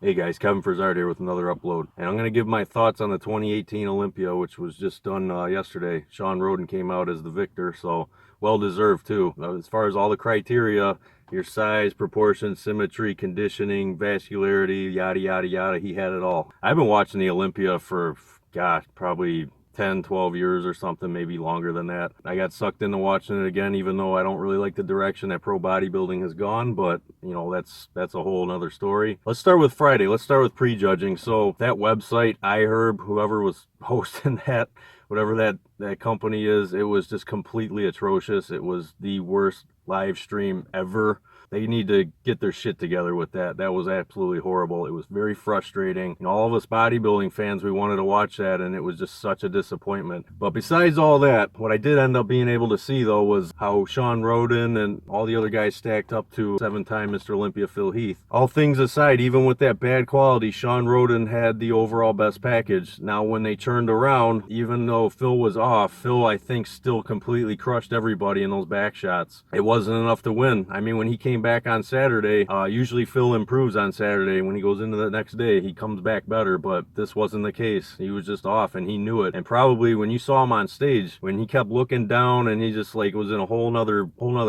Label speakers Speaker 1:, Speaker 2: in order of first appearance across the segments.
Speaker 1: Hey guys, Kevin Frasard here with another upload. And I'm going to give my thoughts on the 2018 Olympia, which was just done yesterday. Sean Roden came out as the victor, so well deserved too. As far as all the criteria, your size, proportion, symmetry, conditioning, vascularity, yada, yada, yada, he had it all. I've been watching the Olympia for, gosh, probably 10, 12 years or something, maybe longer than that. I got sucked into watching it again, even though I don't really like the direction that pro bodybuilding has gone, but you know, that's a whole nother story. Let's start with Friday. Let's start with prejudging. So that website, iHerb, whoever was hosting that, whatever that company is, it was just completely atrocious. It was the worst live stream ever. They need to get their shit together with that. That was absolutely horrible. It was very frustrating. And all of us bodybuilding fans, we wanted to watch that, and it was just such a disappointment. But besides all that, what I did end up being able to see, though, was how Sean Roden and all the other guys stacked up to seven-time Mr. Olympia Phil Heath. All things aside, even with that bad quality, Sean Roden had the overall best package. Now, when they turned around, even though Phil was off, Phil, I think, still completely crushed everybody in those back shots. It wasn't enough to win. I mean, when he came back on Saturday, usually Phil improves on Saturday. When he goes into the next day, he comes back better, but this wasn't the case. He was just off, and he knew it. And probably when you saw him on stage, when he kept looking down and he just like was in a whole nother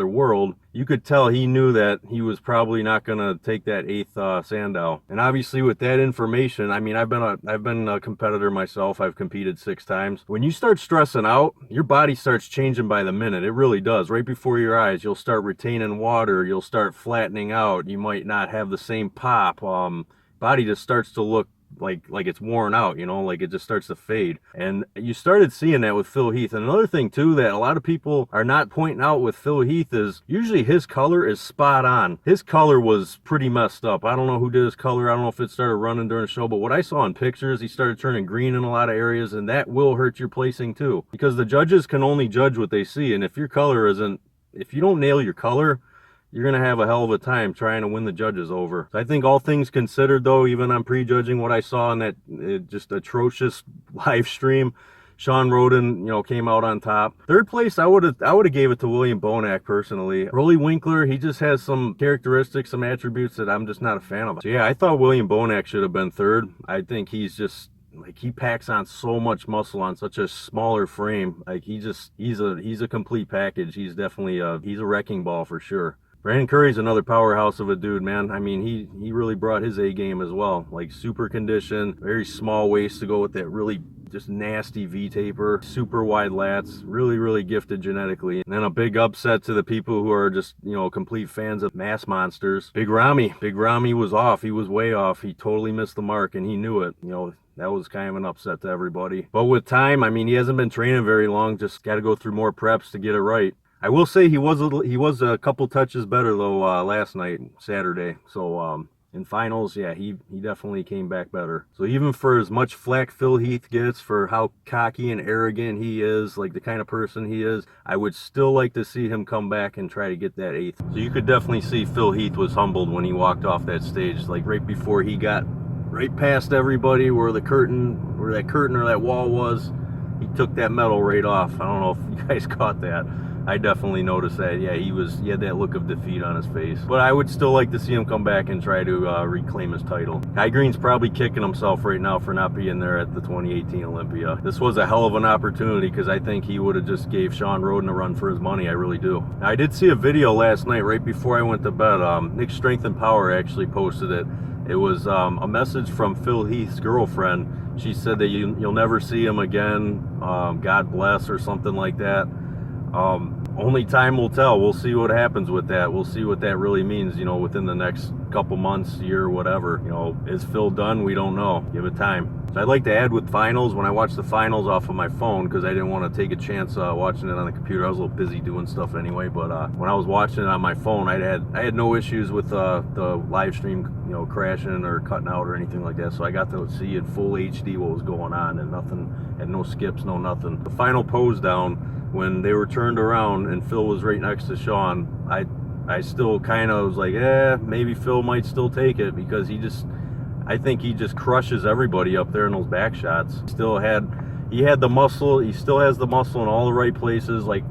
Speaker 1: world, you could tell he knew that he was probably not gonna take that eighth Sandow. And obviously with that information, I mean, I've been a competitor myself. I've competed 6 times. When you start stressing out, your body starts changing by the minute. It really does. Right before your eyes, you'll start retaining water. You'll start flattening out. You might not have the same pop. Body just starts to look like it's worn out, you know, like it just starts to fade. And you started seeing that with Phil Heath. And another thing too that a lot of people are not pointing out with Phil Heath is usually his color is spot on. His color was pretty messed up. I don't know who did his color. I don't know if it started running during the show, but what I saw in pictures, he started turning green in a lot of areas, and that will hurt your placing too, because the judges can only judge what they see. And if your color isn't, if you don't nail your color, you're going to have a hell of a time trying to win the judges over. So I think all things considered, though, even on prejudging what I saw in that just atrocious live stream, Sean Roden, you know, came out on top. Third place, I would have gave it to William Bonac personally. Rolly Winkler, he just has some characteristics, some attributes that I'm just not a fan of. So yeah, I thought William Bonac should have been third. I think he's just, like, he packs on so much muscle on such a smaller frame. Like, he's a complete package. He's definitely he's a wrecking ball for sure. Brandon Curry's another powerhouse of a dude, man. I mean, he really brought his A game as well. Like, super conditioned, very small waist to go with that really just nasty V-taper, super wide lats, really, really gifted genetically. And then a big upset to the people who are just, you know, complete fans of mass monsters. Big Ramy was off. He was way off. He totally missed the mark, and he knew it. You know, that was kind of an upset to everybody. But with time, I mean, he hasn't been training very long. Just got to go through more preps to get it right. I will say he was a couple touches better though last night, Saturday. So in finals, yeah, he definitely came back better. So even for as much flack Phil Heath gets for how cocky and arrogant he is, like the kind of person he is, I would still like to see him come back and try to get that eighth. So you could definitely see Phil Heath was humbled when he walked off that stage, like right before he got right past everybody where that curtain or that wall was. He took that medal right off. I don't know if you guys caught that. I definitely noticed that. Yeah, he had that look of defeat on his face. But I would still like to see him come back and try to reclaim his title. Kai Green's probably kicking himself right now for not being there at the 2018 Olympia. This was a hell of an opportunity because I think he would have just gave Sean Roden a run for his money. I really do. Now, I did see a video last night right before I went to bed. Nick Strength and Power actually posted it. It was a message from Phil Heath's girlfriend. She said that you'll never see him again. God bless, or something like that. Only time will tell. We'll see what happens with that. We'll see what that really means, you know, within the next couple months, year, whatever. You know, is Phil done? We don't know. Give it time. So I'd like to add with finals, when I watched the finals off of my phone, because I didn't want to take a chance watching it on the computer. I was a little busy doing stuff anyway, but when I was watching it on my phone, I had no issues with the live stream, you know, crashing or cutting out or anything like that. So I got to see in full HD what was going on, and nothing, and no skips, no nothing. The final pose down, when they were turned around and Phil was right next to Sean, I still kind of was like, maybe Phil might still take it, because I think he just crushes everybody up there in those back shots. He had the muscle. He still has the muscle in all the right places. Like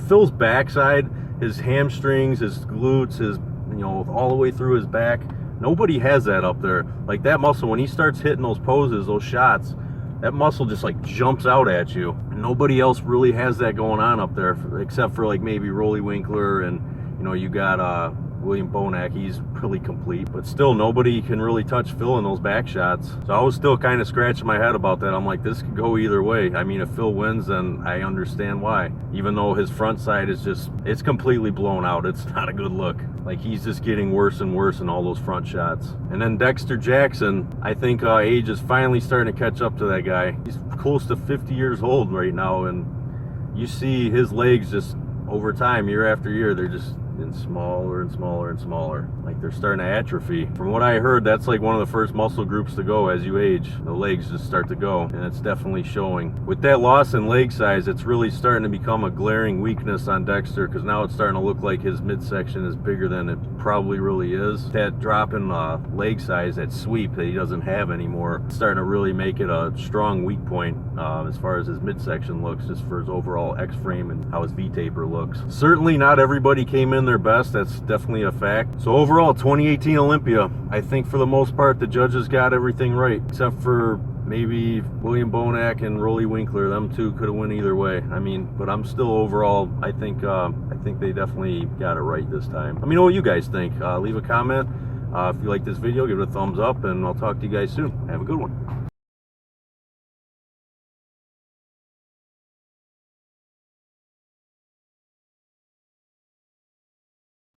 Speaker 1: Phil's backside, his hamstrings, his glutes, his, you know, all the way through his back. Nobody has that up there. Like that muscle, when he starts hitting those poses, those shots, that muscle just like jumps out at you. Nobody else really has that going on up there, except for like maybe Rolly Winkler, and you know, you got William Bonac. He's really complete, but still nobody can really touch Phil in those back shots. So I was still kind of scratching my head about that. I'm like, this could go either way. I mean, if Phil wins, then I understand why, even though his front side is just, it's completely blown out. It's not a good look. Like, he's just getting worse and worse in all those front shots. And then Dexter Jackson, I think age is finally starting to catch up to that guy. He's close to 50 years old right now, and you see his legs just over time, year after year, they're just getting smaller and smaller and smaller. Like, they're starting to atrophy. From what I heard, that's like one of the first muscle groups to go as you age. The legs just start to go, and it's definitely showing. With that loss in leg size, it's really starting to become a glaring weakness on Dexter, because now it's starting to look like his midsection is bigger than it probably really is. That drop in leg size, that sweep that he doesn't have anymore, it's starting to really make it a strong weak point as far as his midsection looks, just for his overall X-frame and how his V-taper looks. Certainly not everybody came in their best, that's definitely a fact. So overall, 2018 Olympia, I think for the most part the judges got everything right, except for maybe William Bonac and Rolly Winkler. Them two could have went either way. I mean, but I'm still overall, I think they definitely got it right this time. Let me know what you guys think. Leave a comment. If you like this video, give it a thumbs up, and I'll talk to you guys soon. Have a good one.